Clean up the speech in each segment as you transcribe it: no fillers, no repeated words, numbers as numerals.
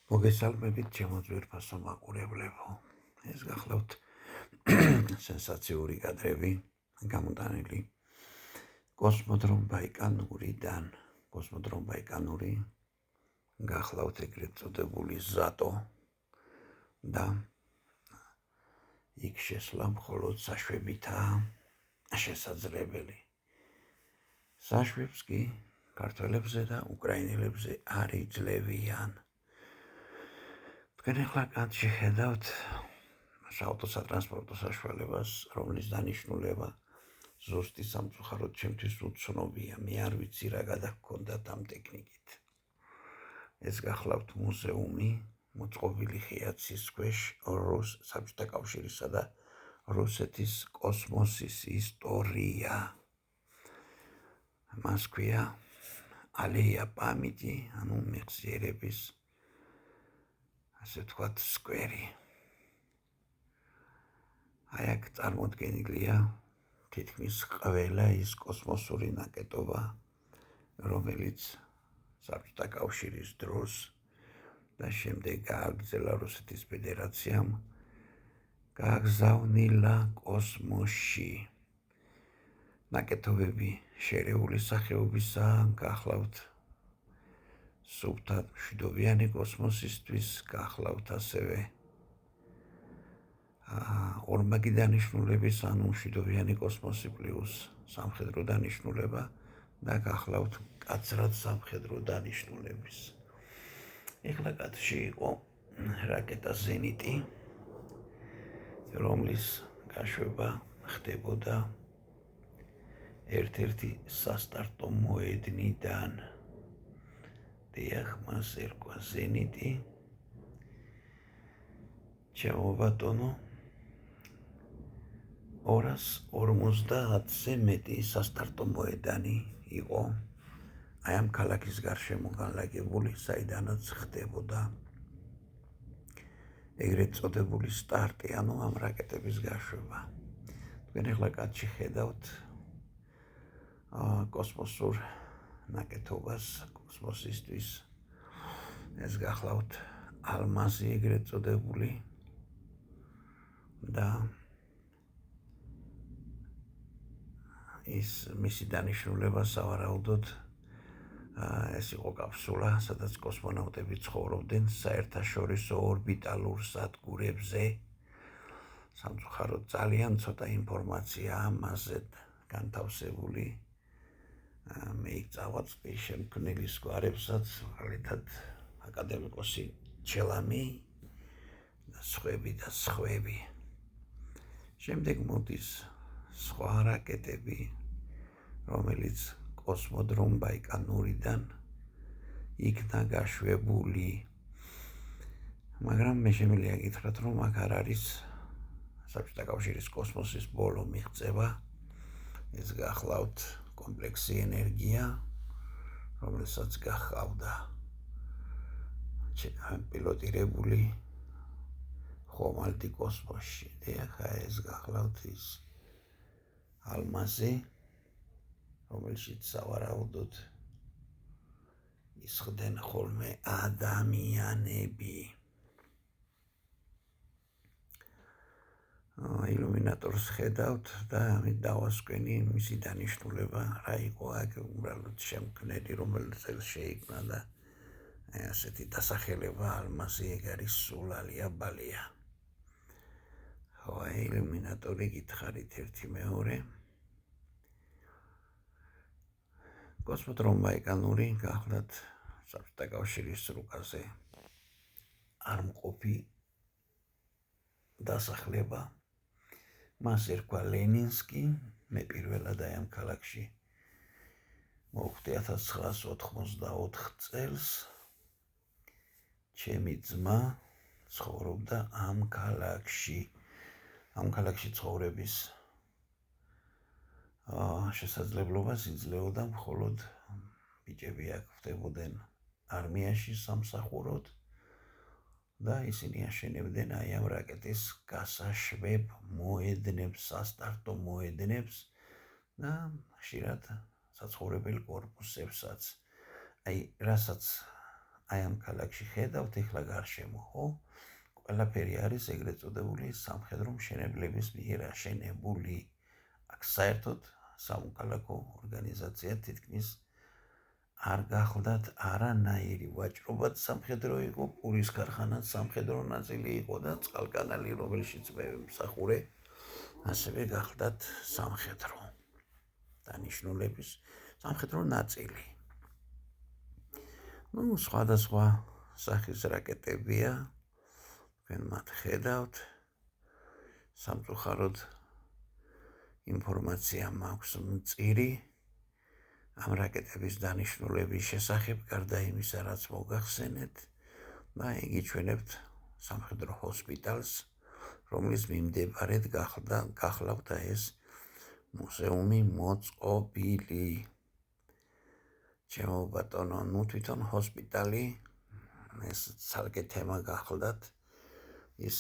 მოგესალმებით ჩემო ძვირფასო მაყურებლებო. ეს გახლავთ სენსაციური კადრები გამოტანილი კოსმოდრომ ბაიკანურიდან. კოსმოდრომ ბაიკანური გახლავთ ეგრეთ წოდებული ზატო და იქ შესვლა მხოლოდ საშვებითაა შესაძლებელი. საშვებს კი ქართველებზე და უკრაინელებზე არ იძლევიან. თქვენ ახლა კადრში ხედავთ საავტოსატრანსპორტო საშუალებას, რომლის დანიშნულება ზუსტი სამწუხაროდ ჩემთვის უცნობია. მე არ ვიცი რა გადაგქონდათ ამ ტექნიკით. ეს გახლავთ მუზეუმი, მოწყობილი ხიაცის ქვეშ საბჭოთა კავშირისა და რუსეთის კოსმოსის ისტორია. მას ქვია ალეია პამიჯი, ანუ მეხსიერების ასე ვთქვათ სკვერი. აი აქ წარმოდგენილია თითქმის ყველა ის კოსმოსური ნაკეტობა, რომელიც საბჭოთა კავშირის დროს და შემდეგ გააგრძელა რუსეთის ფედერაციამ, გააგზავნილა კოსმოსში. ნაკეთობები შერეული სახეობისაა, გახლავთ სუფთა მშვიდობიანი კოსმოსისთვის, გახლავთ ასევე ორმაგი დანიშნულების, ანუ მშვიდობიანი კოსმოსი პლუს სამხედრო დანიშნულება და გახლავთ მკაცრად სამხედრო დანიშნულების. ეხლა კადრში იყო რაკეტა ზენიტი, რომლის გაშვება ხდებოდა ერთ-ერთი სასტარტო მოედნიდან. დიახ, მას ერქვა ზენიტი. ჩემო ბატონო, 250-ზე მეტი სასტარტო მოედანი იყო აი ამ ქალაქის გარშემო განლაგებული, საიდანაც ხდებოდა ეგრეთ წოდებული სტარტი, ანუ ამ რაკეტების გაშვება. თქვენ ახლა კადრში ხედავთ კოსმოსურ ნაკეთობას კოსმოსისთვის. ეს გახლავთ ალმაზი ეგრეთ წოდებული და ის მისი დანიშნულება სავარაუდოდ ეს იყო კაფსულა, სადაც კოსმონავტები ცხოვრობდნენ საერთაშორისო ორბიტალურ სადგურებზე. სამწუხაროდ ძალიან ცოტა ინფორმაცია ამაზე განთავსებული. მე იქ წავაწყდი შემქმნელის გვარებსაც, მაგალითად აკადემიკოსი ჩელამი და სხვები. შემდეგ მოდის სხვა რაკეტები, რომელიც კოსმოდრომ ბაიკანურიდან იქნა გაშვებული. მაგრამ მე შემიძლია გითხრათ, რომ აქ არ არის საბჭოთა კავშირის კოსმოსის ბოლო მიღწევა. ეს გახლავთ კომპლექსი ენერგია, რომელსაც გახავდა პილოტირებული ხომალდი კოსმოსში. ახლა ეს გახლავთ ის ალმაზი, რომელშიც სავარაუდოდ ისხდნენ ხოლმე ადამიანები. ილუმინატორს ხედავთ და ამით დავასკვენი მისი დანიშნულება რა იყო აქ უბრალოდ შემქმნელი, რომელიც შეიქმნა და ასეთი დასახელება ალმაზი, ეგ არის სულ ალია-ბალია. ხო, ილუმინატორი გითხარით ერთი მეორე. კოსმოდრომ ბაიკანური გახლავთ საბჭოთა კავშირის რუკაზე არ მყოფი დასახლება. მას ერქვა ლენინსკი. მე პირველად აი ამ ქალაქში მოვხვდი 1984 წელს. ჩემი ძმა ცხოვრობდა ამ ქალაქში. ამ ქალაქში ცხოვრების შესაძლებლობას იძლეოდა მხოლოდ ბიჭები აქ ხდებოდნენ არმიაში სამსახუროდ და ისინი აშენებდნენ აი ამ რაკეტის გასაშვებ მოედნებს, სასტარტო მოედნებს და ხშირად საცხოვრებელ კორპუსებსაც. აი, რასაც აი ამ ქალაქში ხედავთ ეხლა გარშემო, ხო? ყველაფერი არის ეგრეთ წოდებული სამხედრო მშენებლების მიერ აშენებული. აქ საერთოდ სამოქალაქო ორგანიზაცია თითქმის არ გახლდათ არანაირი ვაჭრობად სამხედრო იყო, პურის ქარხანაც სამხედრო ნაწილი იყო და წყალკანალი, რომელშიც მე მსახურე, ასევე გახლდათ სამხედრო დანიშნულების სამხედრო ნაწილი. სხვადასხვა სახის რაკეტებია, თქვენ მათ ხედავთ, სამწუხაროდ ინფორმაცია მაქვს მწირი ამ რაკეტების დანიშნულების შესახებ, გარდა იმისა, რაც მოგახსენეთ, და იგიჩვენებთ სამხედრო ჰოსპიტალს, რომლის მიმდებარედ გახლავთ ეს მუზეუმი მოწყობილი. ჩემო ბატონო, თვითონ ჰოსპიტალი, ეს ცალკე თემა გახლდათ, ის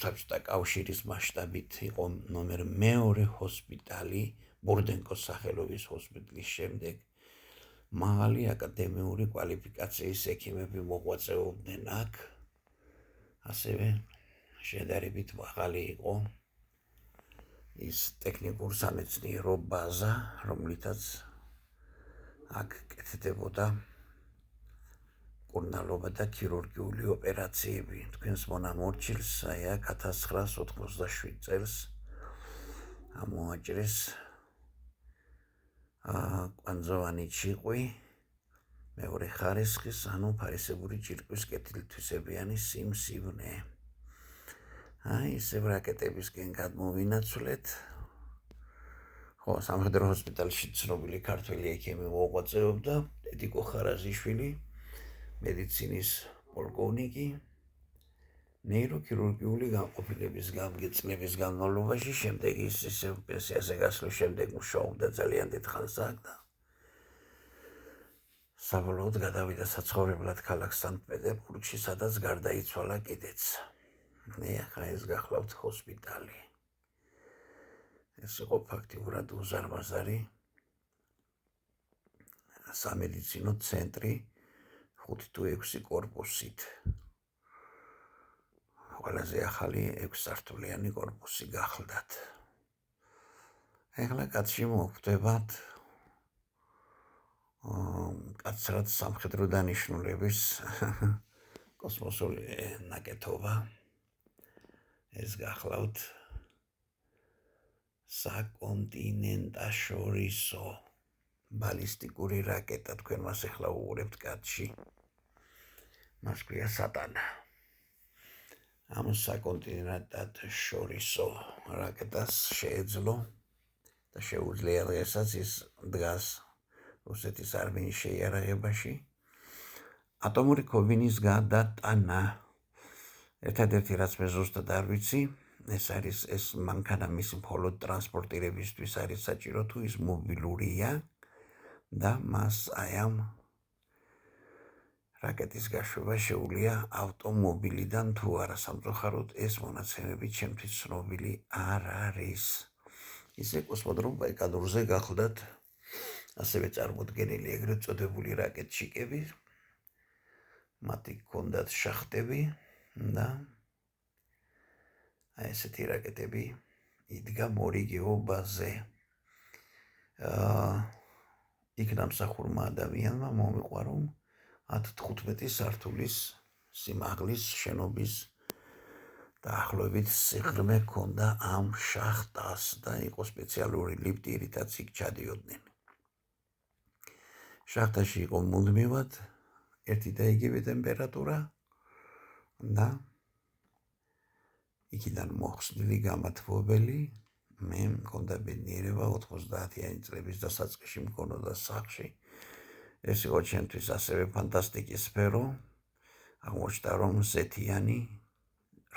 საბჭოთა კავშირის მასშტაბით იყო ნომერ მეორე ჰოსპიტალი, ბურდენკოს სახელობის ჰოსპიტალის შემდეგ. მაღალი აკადემიური კვალიფიკაციის ექიმები მოღვაწეობდნენ აქ, ასევე შედარებით მაღალი იყო ის ტექნიკურ სამეცნიერო ბაზა, რომლითაც აქ კეთდებოდა კურნალობა და ქირურგიული ოპერაციები. თქვენს მონამორჩილს აი აქ 1987 წელს ამოაჭრეს კვანძოვანი ჩიყვი, მეორე ხარისხის, ანუ ფარისებური ჭირკვის კეთილთვისებიანი სიმსივნე. აი ისევ რაკეტებისკენ გადმოვინაცვლეთ. ხო, სამხედრო ჰოსპიტალში ცნობილი ქართველი ექიმი მოღვაწეობდა, ედიკო ხარაზიშვილი, მედიცინის პოლკოვნიკი, ნეიროქირურგიული განყოფილების გამგეწნების განმავლობაში, შემდეგ ის ისევ პენსიაზე გასვლის შემდეგ მუშაობდა ძალიან დიდ ხანს აქ და საბოლოოდ გადავიდა საცხოვრებლად ქალაქ სანქტ-პეტერბურგში, სადაც გარდაიცვალა კიდეც. ახლა ეს გახლავთ ჰოსპიტალი. ეს იყო ფაქტიურად უზარმაზარი სამედიცინო ცენტრი 5 თუ 6 კორპუსით. ყველაზე ახალი 6 სართულიანი კორპუსი გახლდათ. ახლა კაცში მოხვდებათ კაცრად სამხედრო დანიშნულების კოსმოსური ნაკეთობა. ეს გახლავთ საკონტინენტაშორისო ბალისტიკური რაკეტა, თქვენ მას ახლა უყურებთ კადრში. მას ქვია სატანა. ამ საკონტინენტაშორისო რაკეტას შეეძლო და შეუძლია დღესაც ის დგას რუსეთის არმიის შეიარაღებაში ატომური ქობინის გადატანა. ერთადერთი რაც მე ზუსტად არ ვიცი, ეს არის ეს მანქანა მისი მხოლოდ ტრანსპორტირებისთვის არის საჭირო, თუ ის მობილურია და მას აი ამ რაკეტის გაშვება შეუძლია ავტომობილიდან თუ არა. სამწუხაროდ ეს მონაცემები ჩემთვის ცნობილი არ არის. ისე კოსმოდრომ ბაიკალურზე გახლდათ ასევე წარმოდგენილი ეგრეთ წოდებული რაკეტშიკები, მათი ჰქონდათ შახტები და აი ესეთი რაკეტები იდგა მორიგეობაზე. იქ დამსახურმა ადამიანმა მომიყვა, რომ 10-15 სართულის სიმაღლის შენობის დაახლოებით სიღრმე ჰქონდა ამ შახტას და იყო სპეციალური ლიფტი, რითაც იქ ჩადიოდნენ. შახტაში იყო მუდმივად ერთი და იგივე ტემპერატურა და იქიდან მოხსნილი გამათბობელი მე მქონდა ბედნიერება 90-იანი წლების დასაწყისში მქონოდა სახლში. ეს იყო ჩემთვის ასევე ფანტასტიკის სფერო. აღმოჩნდა, რომ ზეთიანი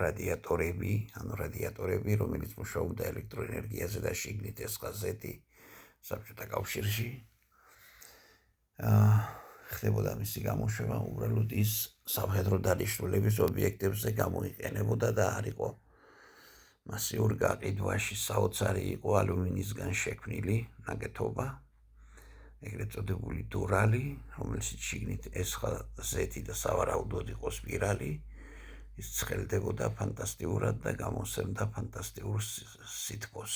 რადიატორები, რომელიც მუშაობდა ელექტროენერგიაზე და შიგნით ესხა ზეთი საბჭოთა კავშირში, ხდებოდა მისი გამოშვება უბრალოდ ის სამხედრო დანიშნულების ობიექტებზე გამოიყენებოდა და არ იყო მასიურ გაყიდვაში. საოცარი იყო ალუმინისგან შექმნილი ნაკეთობა ეგრეთ წოდებული დურალი, რომელშიც შიგნით ესხა ზეთი და სავარაუდოდ იყო სპირალი, ის ცხელდებოდა ფანტასტიურად და გამოსცემდა ფანტასტიურ სითბოს.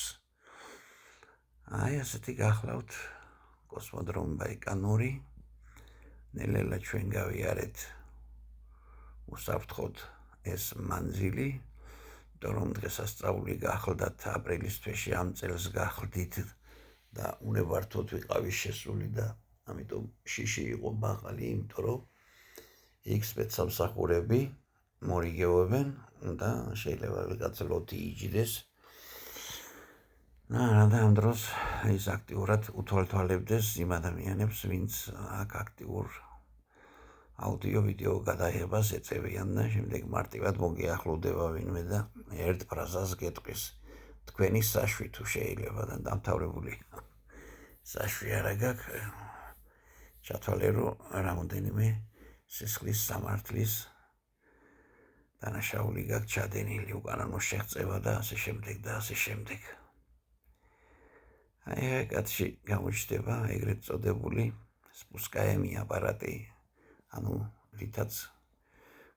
აი ასეთი გახლავთ კოსმოდრომი ბაიკანური. ნელ-ნელა ჩვენ გავიარეთ უსაფრთხოდ ეს მანძილი, რომ დღესასწაული გახლდათ აპრილის თვეში ამ წელს გახლდით და უნებართოდ ვიყავი შესული და ამიტომ შიში იყო მაღალი, იმიტომ რომ იქ სპეცსამსახურები მორიგეობენ და შეიძლება ვიღაც ლოთი იჯდეს. და ამ დროს ის აქტიურად უთვალთვალებდეს იმ ადამიანებს, ვინც აქ აქტიურ აუდიო-ვიდეო გადაღებას ეწევიან და შემდეგ მარტივად მოგიახლოვდება ვინმე და ერთ ფრაზას გეტყვის. თქვენი საშვი თუ შეიძლება და დამთავრებული. საშვი არა გაქვს, ჩათვალე რომ რამოდენიმე სისხლის სამართლის დანაშაული გაქვს ჩადენილი, უკანონო შეღწევა და ასე შემდეგ და ასე შემდეგ. აი კაცში გამოჩნდება ეგრეთ წოდებული სპუსკაემი აპარატი, ანუ რითაც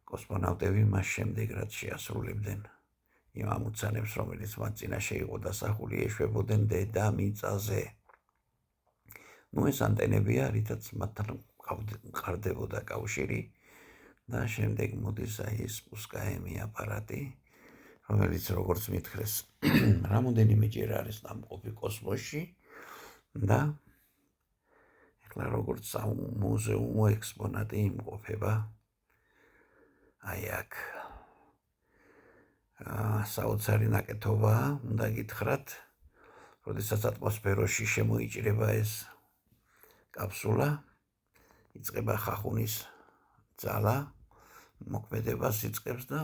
კოსმონავტები მას შემდეგ რაც შეასრულებდნენ იმ ამოცანებს, რომელიც მათ წინაშე იყო დასახული, ეშვებოდნენ დედამიწაზე. ეს ანტენებია, რითაც მათთან მყარდებოდა კავშირი და შემდეგ მოდის აი ეს სპუსკაემი აპარატი, რომელიც როგორც მითხრეს, რამოდენიმეჯერ არის დამყოფი კოსმოსში და ეხლა როგორც სამუზეუმო ექსპონატი იმყოფება აი აქ. საოცარი ნაკეთობაა, უნდა გითხრათ, როდესაც ატმოსფეროში შემოიჭრება ეს კაფსულა, იწყება ხახუნის ძალა, მოქმედებას იწყებს და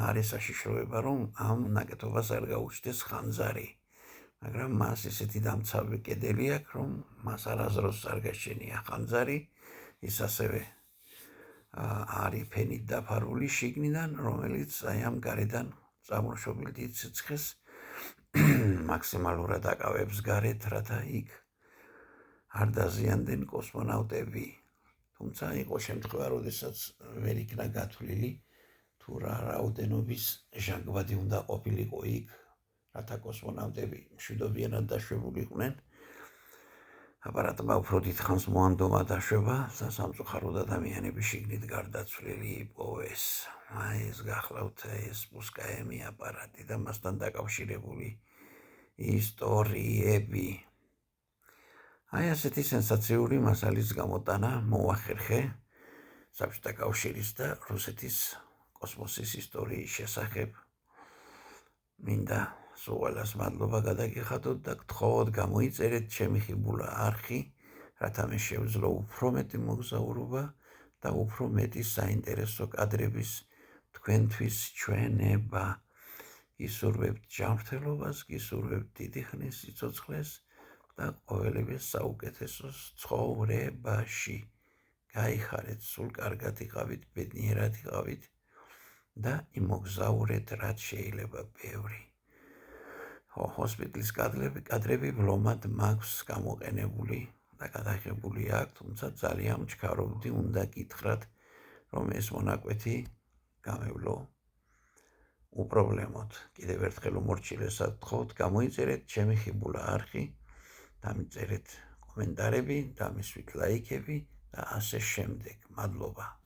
არის საშიშროება, რომ ამ ნაკეთობას არ გაუჩნდეს ხანძარი, მაგრამ მას ისეთი დამცავი კედელი აქვს, რომ მას არასდროს არ გაჩენია ხანძარი, ის ასევე არის ფენით დაფარული შიგნიდან, რომელიც აი ამ გარედან წარმოშობილ დიდ სიცხეს მაქსიმალურად აკავებს გარეთ, რათა იქ არ დაზიანდნენ კოსმონავტები. თუმცა იყო შემთხვევა, როდესაც ვერ იქნა გათვლილი, თუ რა რაოდენობის ჟანგბადი უნდა ყოფილიყო იქ, რათა კოსმონავტები მშვიდობიანად დაშვებულიყვნენ. აპარატმა უფრო დიდხანს მოანდომა დაშვება და სამწუხაროდ ადამიანები შიგნით გარდაცვლილი იპოვეს. აი ეს გახლავთ ეს სპუსკაემი აპარატი და მასთან დაკავშირებული ისტორიები. აი ასეთი სენსაციური მასალის გამოტანა მოახერხე საბჭოთა კავშირის და რუსეთის კოსმოსის ისტორიის შესახებ. მინდა სულ მადლობა გადაგიხადოთ და გთხოვოთ გამოიწერეთ ჩემი ხიბულა არხი, რათა მე შევძლო უფრო მეტი მოგზაურობა და უფრო მეტი საინტერესო კადრების თქვენთვის ჩვენება. გისურვებთ ჯანმრთელობას, გისურვებთ დიდი ხნის სიცოცხლეს და ყოველივეს საუკეთესოს ცხოვრებაში. გაიხარეთ, სულ კარგად იყავით, ბედნიერად იყავით და იმოგზაურეთ რაც შეიძლება ბევრი. ჰოსპიტალის კადრები ვლომად მაქვს გამოყენებული და გადაღებული აქ, თუმცა ძალიან ვჩქარობდი, უნდა გითხრათ, რომ ეს მონაკვეთი გამევლო უპრობლემოდ. კიდევ ერთხელ უმორჩილესად გთხოვთ, გამოიწერეთ ჩემი ხიბულა არხი, დამიწერეთ კომენტარები, დამისვით ლაიქები და ასე შემდეგ. მადლობა.